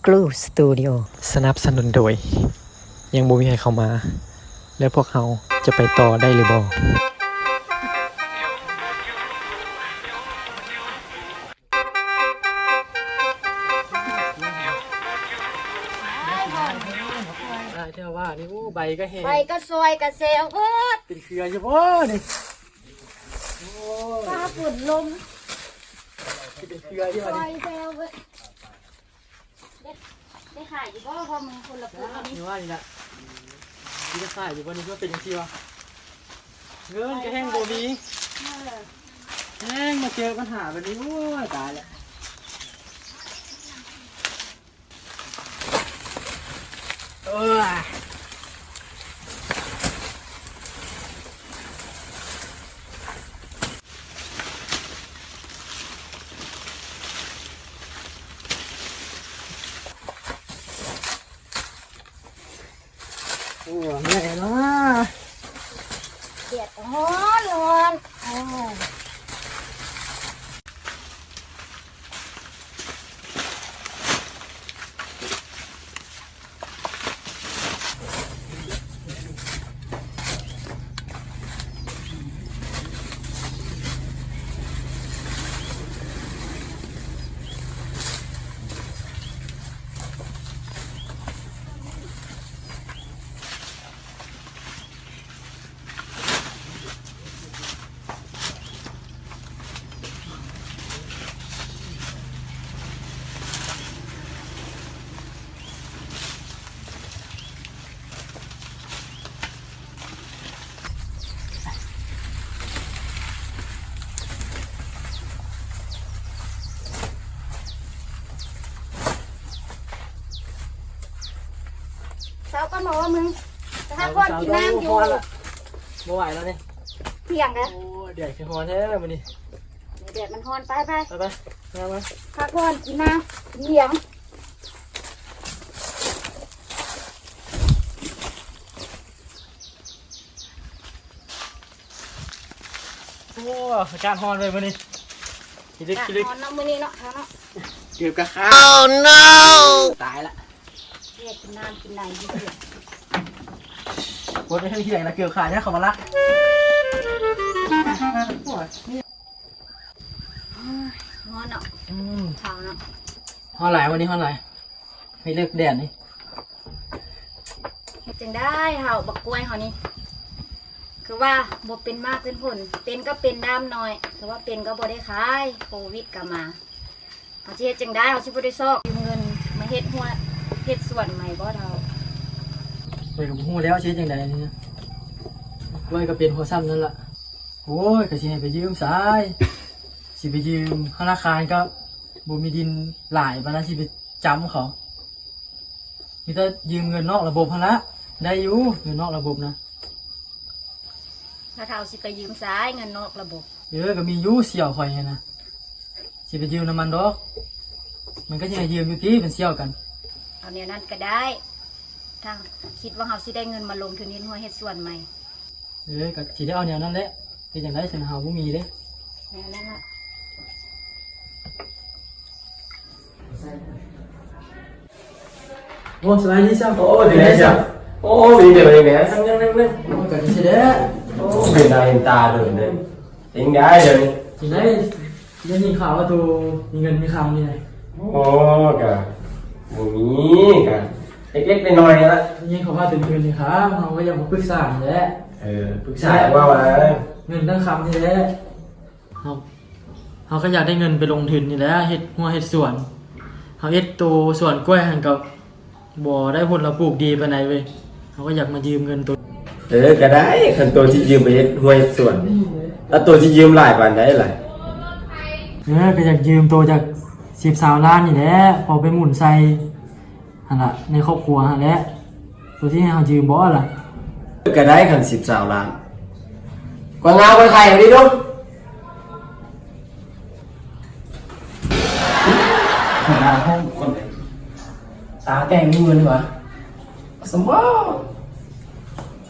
กลูสตูดิโอสนับสนุนโดยยังบ่มีใครเข้ามา แล้วพวกเขาจะไปต่อได้หรือบ่เท่าว่านี่ใบก็แห้ง ไปก็ซอยก็เซลเบิด เป็นเครืออยู่บ่นี่ฟ้าฝนลม เป็นเครืออยู่ ซ บ่ อย นี่ เซลเบิดได้ขายอยู่บ่พอมึงคนละปุ๊บนี่ นี่ว่านี่ล่ะนี่จะขายอยู่บ่นี่ก็เป็นจังซี่วะเงินก็แห้งบ่มีแห้งมาเจอปัญหาแบบนี้โอ้ยตายแล้วโอ้เหนื่อยเนาะ เดือดร้อนร้อนเช้าก็บอกว่ามึงจะให้พ่อกินน้ำอยู่ บ่ไหวแล้วนี่ เที่ยงนะ โอ้เดี๋ยวสิฮอแท้มื้อนี้ เดือดมันฮอนไป ไปมา พักผ่อนกินน้ำเลี้ยง โอ้อากาศร้อนเลยมื้อนี้คิด ฮ ลึก อนน้ำมือนี้เนาะเนาะ เกือบกะข้าว Oh no ตายละ เรียกกินน้ำกินไหนดีเดือด ปวดไปทั้งที่ไหนละเกือบขาดเนี่ยเขามาลักโอ้ยนี่ ฮอนเนาะเท้าเนาะ ฮอนไหลวันนี้ฮอนไหลให้เลิกแดดนี่ เฮ็ดจังได้เฮาบักกล้วยเฮานี่คือว่าบ่เป็นมากเป็นผลเป็นก็เป็นด้ามน้อยแต่ว่าเป็นก็บ่ได้ขายโควิดก็มาเฮาสิเฮ็ดจังได้เฮาสิบ่ได้ซอกยืมเงินมาเฮ็ดหัวเฮ็ดสวนใหม่บ่เท่า ไปกับหูแล้วใช้จังใดนี่นะกล้วยก็เป็นหัวซ้ำนั่นล่ะโอ้ยก็สิให้ไปยืมสายสิไปยืมธนาคารก็บ่มีดินหลายปานนั้นสิไปจำเขามีแต่ยืมเงินนอกระบบหั่นละได้อยู่เงินนอกระบบนะ ถ้าเท่าสิไปยืมสายเงินนอกระบบ ก็มีอยู่เสี่ยวข่อยไงนะสิไปยืมน้ำมันดอกมันก็จะให้ยืมอยู่ที่เป็นเสี่ยวกัน เอาแนวนั้นก็ได้ถ้าคิดว่าเฮาสิได้เงินมาลงทุนเฮ็ดหัวเฮ็ดสวนใหม่ ก็สิได้เอาแนวนั้นแหละเป็นอย่างไรสันหาบ่มีเด้ แนวนั้นล่ะ โอ้สบายดีจ้ะ โอ้ดีเลยจ้ะโอ้ดีเดี๋ยวยังไงทั้งยังนั่งนั่ง โอ้ก็สิได้ โอ้เป็นตาเห็นตาเลยเนี่ยยังไงเดี๋ยวนี้ สิได้ยังมีข่าวว่าตัวมีเงินมีคำนี่ไง โอ้กะบ่มีกะเล็กๆน้อยๆละ ยังเขาว่าถึงเงินนี่ครับเขาก็ยังมาปรึกษาอยู่แหละ ปรึกษาว่า เงินทั้งคำนี่แหละเขาก็อยากได้เงินไปลงทุนนี่แหละเฮ็ดหัวเฮ็ดสวนเขาเฮ็ดตัวสวนกล้วยหันกับบ่ได้ผลเราปลูกดีปานใดเว้ยเขาก็อยากมายืมเงินตัว ก็ได้คันตัวที่ยืมไปเฮ็ดห้วยส่วนแล้วตัวที่ยืมหลายปานใดล่ะ ก็อยากยืมตัวจาก10 ล้านนี่แหละพอไปหมุนใส่หั่นล่ะในครอบครัวหั่นแหละตัวที่ให้เขายืมบ่ล่ะ ก็ได้คัน10 ล้านกว่างาไว้ใครเอาดิดูหน้าห้องคนตาแก่งมีเงินวะสมบูรณ์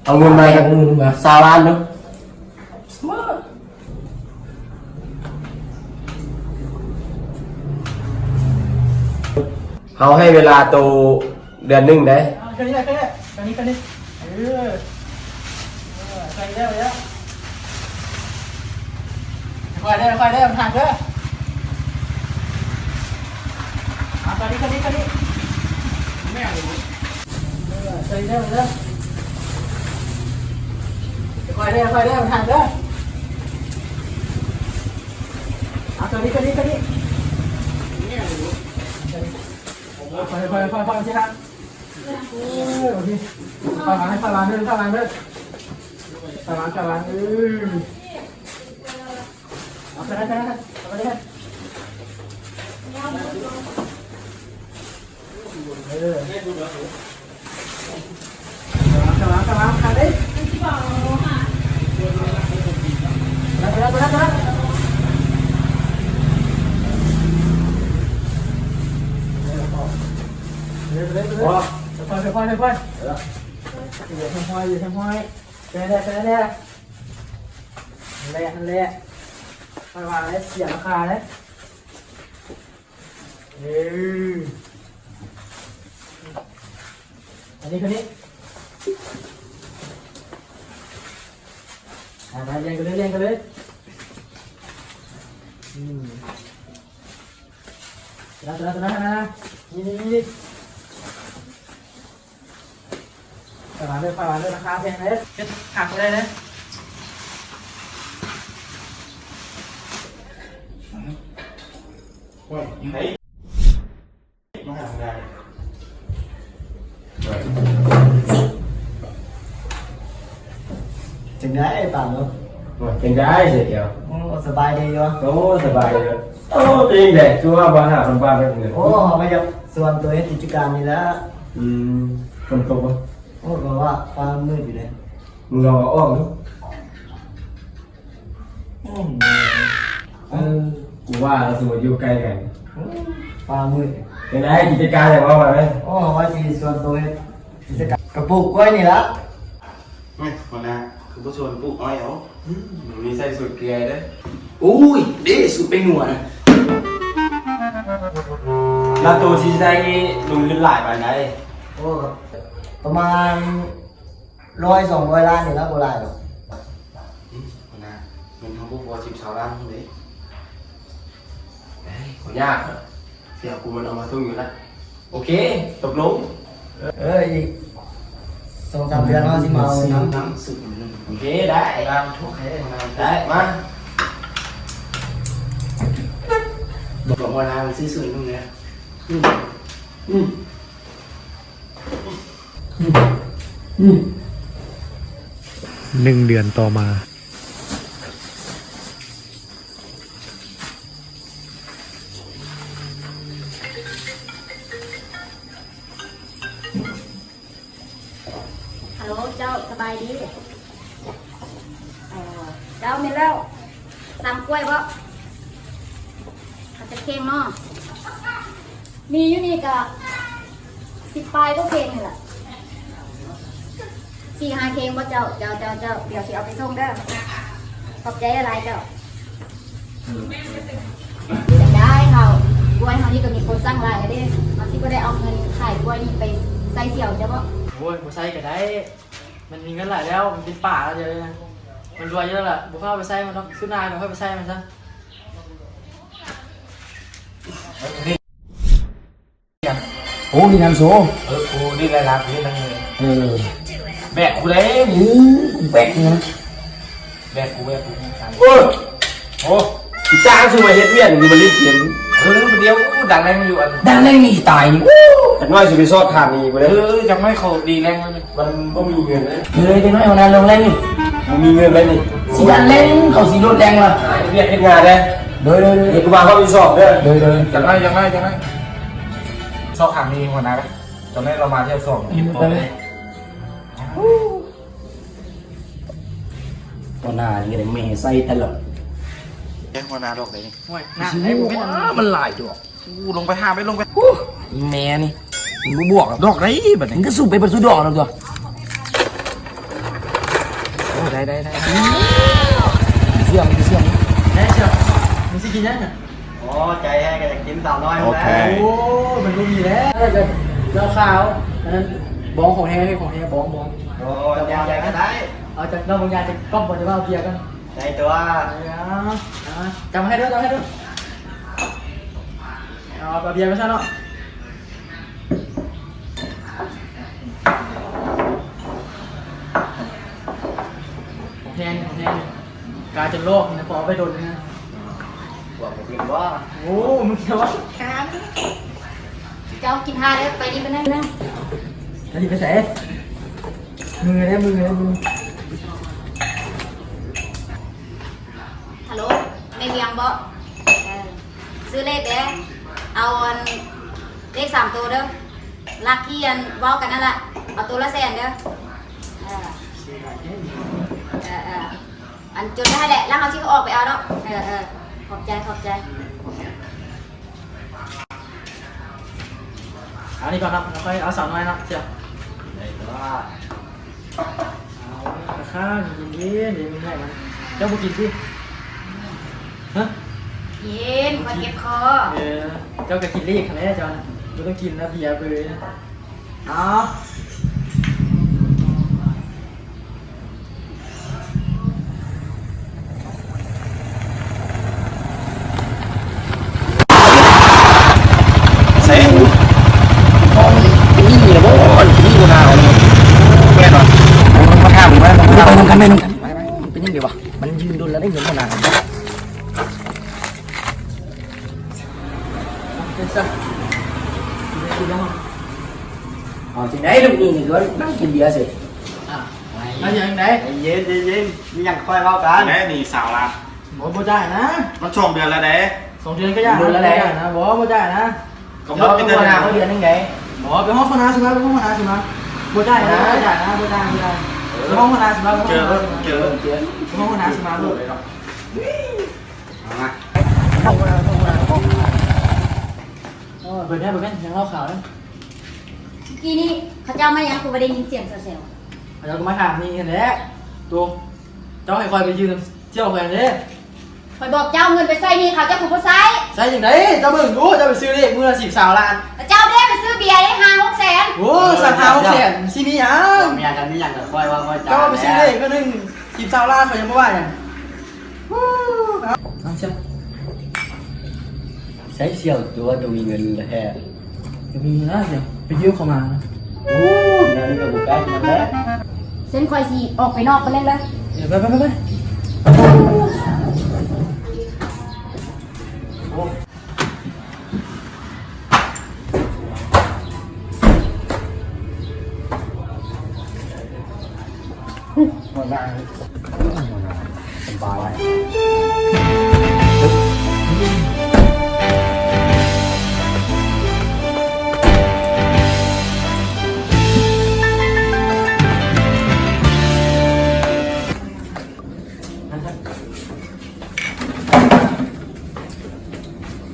เอาเงินมาจาก20 ล้านเนาะสมบูรณ์ เฮ เขาให้เวลาโตเดือนหนึงได้ แค่นี้แหละแค่นี้เออใส่ได้แล้วค่อยได้มันหักเด้อแค่นี้แม่เลยใส่ได้แล้วค่อยได้มันหักเด้อแค่นี้ค่อยใช่ไหมโอเคเข้าร้านเด้อเข้าร้านเอาไปได้เอาไปได้เข้าร้านขันดิไปค่อยอย่าทำห้อยแกได้นั่นแหละไปวางเลยเสียราคาเลยอันนี้คนนี้ไปเรียนกันเลยตัวนั้นนะนี่ไปวางเลยราคาแพงเลยหักไปเลยนะจึงได้ป่าวเนาะ เป็นได้เสียเดียว โอ้สบายดีวะ โอ้สบายเลยโอ้จริงเลยชัวร์บ้าหาคนบ้าไปเลย โอ้มาจากส่วนตัวเฮ็ดกิจการนี่แล้ว คนตกวะ โอ้บอกว่าความมืดอยู่เลย มึงรออ้อมมั้ย กูว่าเราสมมติอยู่ใกล้กัน ความมืด เป็นไงกิจการอย่างว่าไหม โอ้ว่าสิส่วนตัวเฮ็ดกิจการกระปุกกล้วยนี่ละ ไม่คนนะคือผู้ชวนปลูกอ้อยเหรอ มีใส่สูตรเกลือด้วย อุ้ยเด้สุดไปหนวดนะ แล้วตัวที่ใช้ลุงขึ้นหลายไปไหน โอ้ประมาณ100-200 ล้านนี่ละบ่หลายหรอก คนนะเงินทางพวกวัว10 ล้านเลย ขอยากเสียกูมันเอามาทุ่งอยู่แล้วโอเคตกลง อีก2-3 เดือนเฮาสิมาเอาน้ำ น้ำสุดหนึ่ง โอเคได้ น้ำทุกแค่น้ำ ได้มา บอกว่าน้ำซื้อส่วนตรงนี้ 1 เดือนต่อมา ฮัลโหลเจ้าสบายดีเจ้ามีแล้วตำกล้วยบ่เขาจะเค็งเนาะมีอยู่นี่ก็10 ปลายก็เค็งนี่แหละ4-5 เค็งบ่เจ้าเดี๋ยวสิเอาไปส่งเด้อขอบใจอะไรเจ้าจะได้เขากล้วยเขานี่ก็มีคนสั่งหลายเลยเด้เขาที่ก็ได้เอาเงินขายกล้วยนี่ไปใส่เสี่ยวจ้ะบ่ โอ้ยบ่ใส่ก็ได้มันมีเงินหลายแล้วมันเป็นป่าแล้วเดี๋ยวมันรวยเยอะแล้วบ่เข้าไปใส่มันต้องซื้อนายบ่เข้าไปใส่มันซะ โอ้มีน้ำโซ่ กูนี่รายรับนี่นั่งเลย แบกกูเลยแบกนะ แบกกูโอ้โอ้กูจ้างซื้อมาเฮ็ดเวียนอยู่มาลิ้นเขียนเดียวดังแรงอยู่อัน ดังแรงนี่ตายนี่ กันว่าสิไปซอดทานนี่กูเลย จะไม่เขาดีแรงเลย มันบ่มีเงินเลย จะน้อยเอานานลงแรงนี่ มันมีเงินเลยนี่ สีดันแรงเขาสีรถแรงว่ะ เรียกเฮ็ดงานได้ โดย เฮ็ดกูมาเข้าไปสอบเด้อ ยังไงสอบถามนี่หัวหน้าไหมตอนนี้เรามาเที่ยวสอบ ไปเลย หัวหน้านี่ก็ได้แม่ใส่ตลอดแค่หัวหน้าดอกเลยนี่ โอ้ยน่าให้บ่เป็น มันหลายดอกลงไปหาไปลงไปแม่นี่มึงบวกดอกไหนแบบนี้ก็สู้ไปบรรจุดอกแล้วตัวโอ้ได้เสื่อม ได้เชียวมึงสิกินยังน่ะ อ๋อ ใจแห้งก็อยากกินสาวน้อย โอเค โอ้มันก็มีแล้วแล้วขาวอันนั้นบ้องของแท้ของแท้บ้อง โอ้ยใจก็ได้ เอาจากเราบางอย่างจะก้มบนจะว่าเบียร์กัน ใจตัว จำให้ด้วยเอาเบียร์ไปซะเนาะของแท้กาจนโลกนะพอไปโดนนะ บอกผมกินว่า โอ้มึงเขียวว่าแค้น เจ้ากินท่าเลยไปนี่ไปนั่นนะ แล้วดิไปใส่มือ ฮัลโหลไม่เมียงบ่ซื้อเลขเด้เอาเลข3ตัวเด้อลักกี้เว้ากันนั่นแหละเอาตัวละแสนเด้ออันจดได้แหละแล้วเขาชิออกไปเอาเนาะขอบใจ เอานี่ก่อนครับแล้วค่อยเอาสาวน้อยนะเชียว ใจตัว เอาข้าวกินเย็นเดี๋ยวมึงให้มันเจ้าบุกินสิฮะ เย็นมาเก็บคอ เจ้าก็กินเลขคะแนนเจ้านะไม่ต้องกินนะเบียร์ไปเลยนะเอา เซ็งนี่แหละบ่นี่กูหนาวนี่แม่นบ่มาถามผมว่าไปนำกันไปเป็นยังไงวะมันยืนโดนแล้วได้เงินขนาดนั้น เป็นซะกินแล้ว อ๋อจริงđấy lúc này thì có đangกินเบียร์สิ มาอย่างไหน เย็นมีอย่างค่อยเล่ากัน แม่นี่สาวละ บ่ได้นะ มันช่วงเดือนละเด้ 2 เดือนก็ยากนะบ่ได้นะ ก็ เดี๋ยว เป็น ก็ เดือน มา ละ เขาเดือนนึงไง บ่ไปห้องคณะสิมาไปห้องคณะสิมาบ่ได้นะบ่ได้ไปห้องคณะสิมา เจอ ไปห้องคณะสิมาลูก มา เปิดแม่ยังเล่าข่าวเลย กี้นี่เขาเจ้ามายังกูไม่ได้ยินเสียงเซลล์ เราก็มาถามนี่กันแหละตัวเจ้าให้คอยไปยืนเที่ยวกันเด้ คอยบอกเจ้าเงินไปใส่นี่เขาเจ้าคุณผู้ใส่ ใช่ยังไงเจ้าเบิ่งดูเจ้าไปซื้อเลขมือละ10 สาวล้าน แต่เจ้าได้ไปซื้อเบียร์ได้5-6 แสน โอ้สัตว์หา6 แสนสิมีหยัง มีอย่างกันมีอย่างกันค่อยว่าค่อย เจ้าไปซื้อเลขก็นึง10 สาวล้านเขายังบ่ว่าหยังเอาเชียว ใช้เสี่ยวตัวดูมีเงินแท้ จะมีนะเดี๋ยวไปยืมเขามานะ โอ้นั่นก็บุกได้นั่นแหละ เส้นคอยสีออกไปนอกไปเล่นเลย เดี๋ยวไป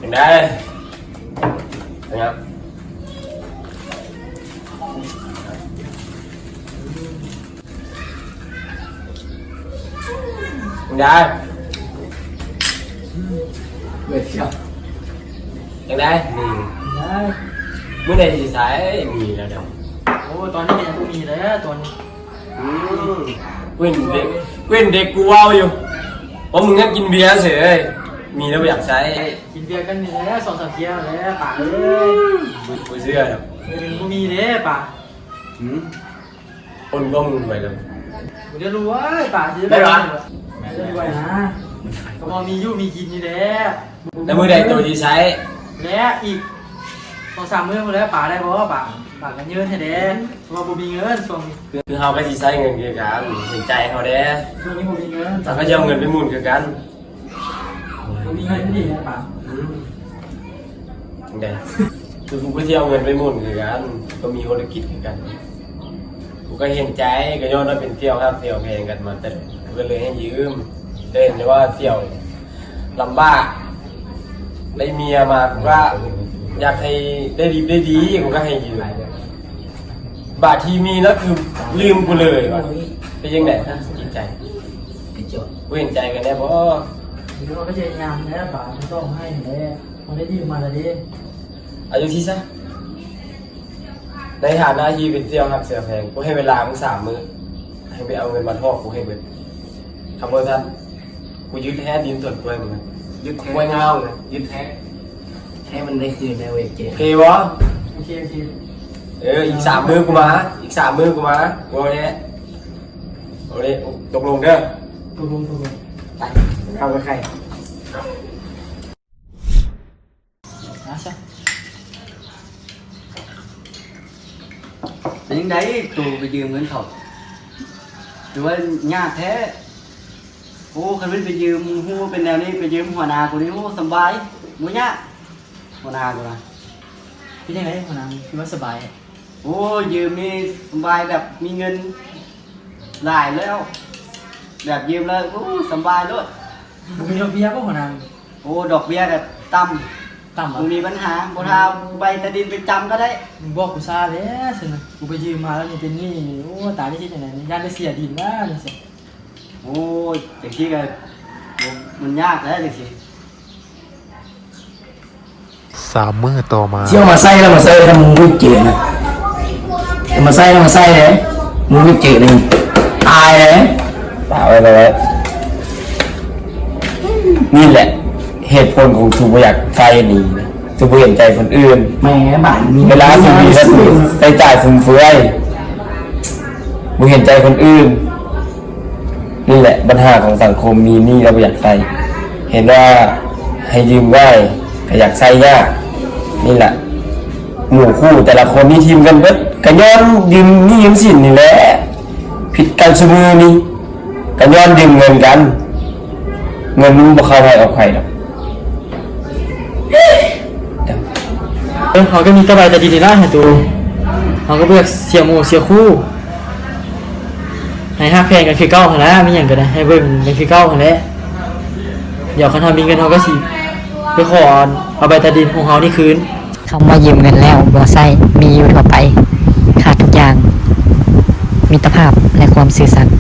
ยังได้นะครับยังได้เบื่อเชียวยังได้นี่ ได้ เมื่อไหร่จะสายมีแล้วเดี๋ยว โอ้ตอนนี้ยังมีแล้วตอนนี้ เว้นเด็กกูว้าวอยู่เพราะมึงงั้นกินเบียร์เฉยมีแล้วไม่อยากใช้ กินเบียร์กันนี่แล้ว2-3 เที่ยวแล้วป่าเอ้ย กูเสื้อแบบ กูมีเด้ป่า คนก็มึงไปเลย กูจะรู้ว่าป่าจะจะรวยนะก็พอมีอยู่มีกินนี่แหละ แล้วมือใดตัวที่ใช้ และอีก2-3 มื้อแล้วป่าได้บ่ป่ากันเยินให้เด้เพราะว่าบ่มีเงินช่วงนี้ คือเขาก็จะใช้เงินเกี่ยวกันเห็นใจเขาเด้ ช่วงนี้บ่มีเงิน แต่เขาจะเอาเงินไปหมุนเกี่ยวกัน บ่มีเงินดีนะป่า เด้คือกูก็จะเอาเงินไปหมุนเกี่ยวกันก็มีธุรกิจเกี่ยวกันกูก็เห็นใจก็ย้อนว่าเป็นเที่ยวครับเที่ยวแพงกันมาแต่ก็เลยให้ยืมเห็นว่าเที่ยวลำบากได้เมียมากูก็อยากให้ได้ดีกูก็ให้ยืมบาทที่มีแล้วคือลืมกูเลยว่ะเป็นยังไงจิตใจกูเห็นใจกันแน่เพราะ เดี๋ยวก็จะยามแล้วป่าไม่ต้องให้แน่ มันได้ยืมมาแล้วดิ อายุที่ซะในฐานะที่เป็นเที่ยวหักเสียแพงกูให้เวลามึง3 มื้อให้ไปเอาเงินมาทอกกูให้เบิดคำว่าท่านกูยึดแท้ดินส่วนกูให้มึงยึดแท้กล้วยเงาเลยยึดแท้ แค่มันได้คืนในเวกเจ โอเควะ โอเคโอเค อีก3 มื้อกูมาอีก3 มื้อกูมากูเอาเนี้ยเอาเนี้ยตกลงเด้อ ตกลง ไปเอากับใคร นะใช่ เป็นยังไงตัวไปยืมเงินเขาหรือว่ายากแท้โอ้คันเป็นไปยืมฮู้เป็นแนวนี้ไปยืมหัวหน้ากูนี่โอ้สบายบ่ยากหัวหน้ากูนะ พี่ยังไงหัวหน้าคือว่าสบาย โอ้ยืมนี่สบายแบบมีเงินหลายแล้ว แบบยืมแล้วโอ้สบายด้วย มีดอกเบี้ยป่ะหัวหน้า โอ้ดอกเบี้ยแบบต่ ต่ำ ำ อ่ะ มึงมีปัญหาบ่ทาใบตะดินไปจำก็ได้ มึงบอกกูซาแล้วสินะกูไปยืมมาแล้วนี่เป็นหนี้โอ้ตายได้ที่ไหนย่านไปเสียดินว่านี่สิ โอ้ยจังซี่ก็มันยากแล้วจังซี่ 3 มื้อต่อมา เที่ยวมาใส่แล้วมาใส่ทำมึงวิจิตรนะมาใส่แล้วมาใส่เลยมึงวิจิตรเลยตายเลย เปล่าอะไรนี่แหละ เหตุผลของทูบอยากไฟหนีนะทูบเห็นใจคนอื่น แม่บ้านมี เวลาทูมีแล้วทูไปจ่ายฟุ่มเฟือยบูเห็นใจคนอื่น นี่แหละปัญหาของสังคมมีหนี่เราอยากใส่เห็นว่าให้ยืมง่ายก็อยากใส่ยากนี่แหละ หมู่คู่แต่ละคนนี่ทีมกันเบิดกันย้อนยืมหนี่ยืมสินนี่แหละผิดกันเสมอนี่กันย้อนยืมเงินกัน เงินมันบ่เข้าใครออกใครหรอก เขาก็มีกระบายแต่ดีในร่างให้ตัวเขาก็เลือกเสียหมู่เสียคู่ให้ฮักแพงกันคือเก้าหันแล้วไม่อย่างกันนะให้เบิ่งกันคือเก้าหันแล้วเดี๋ยวเขาทำมีเงินเขาก็สิไปขอเอาใบตาดินของเขานี่คืน คำว่ายืมเงินแล้วบ่ใส่มีอยู่ทั่วไปขาดทุกอย่างมิตรภาพและความซื่อสัตย์